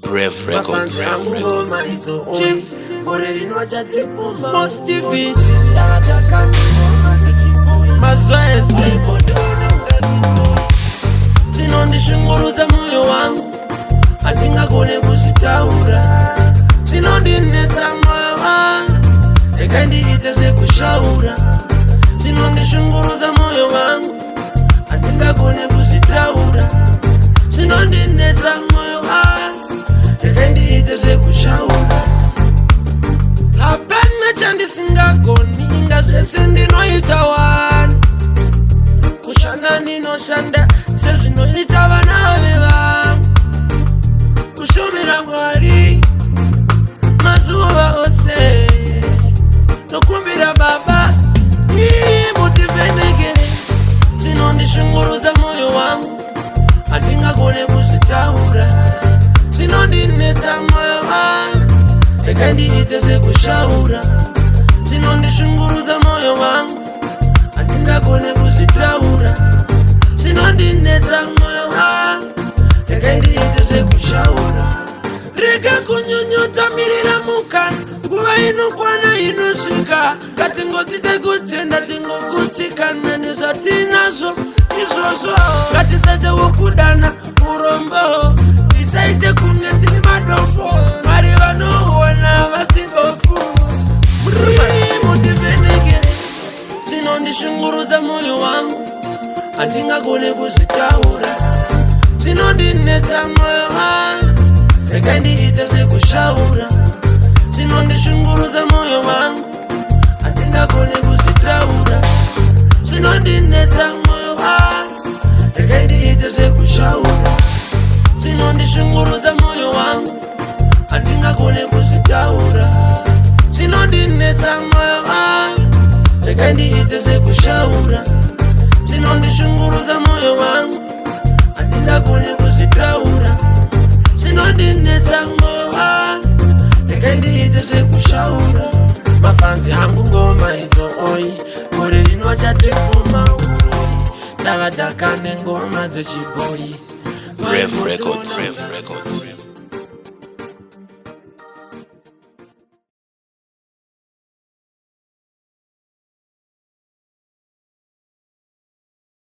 Brave Records. Chief Most TV Mazoezi Chinondishunguruza moyo wangu Atingagone kuzitaura Chinondinetsa moyo wangu Reka ndiite zvekushaura Chinondishunguruza moyo wangu Atingagone kuzitaura Chinondinetsa moyo wangu Reka ndiite zvekushaura Hapana chandisingagoni ngazvese ndinoita wani Kushanda ndinoshanda sezvinoita vana vevangu Kushumira Mwari mazuva ose Nokumbira Baba mutivhenekere Chinondishungurudza moyo wangu Handingagone kuzvitaura Chinondinetsa moyo wangu Reka ndiite zvekushaura Chinondishungurudza moyo wangu Handingagone kuzvitaura Chinondinetsa moyo wangu Reka ndiite zvekushaura Rega kunyunyuta mirira mukana Nguva inokwana inosvika Ngatingodzidze kutenda tingokutsikana nezvatinazvo izvozvo Ngatisaite wokudana urombo Tisaite kunge tiri madofo Mwari vanoona vasingofu Mutivhenekere Chinondishungurudza moyo wangu Handingagone kuzvitaura Chinondinetsa moyo wangu Reka ndiite zvekushaura Chinondishungurudza moyo wangu Handingagone kuzvitaura Chinondinetsa moyo wangu Reka ndiite zvekushaura Chinondishungurudza moyo wangu Handingagone kuzvitaura Chinondinetsa moyo wangu Reka ndiite zvekushaura Chinondishungurudza moyo wangu Handingagone kuzvitaura Chinondinetsa moyo wangu Reka ndiite zvekushaura Mafanzi angu ngoma idzo oi Gore rino chatikuma uroi Tava takane ngoma dzechibhori Brave Records.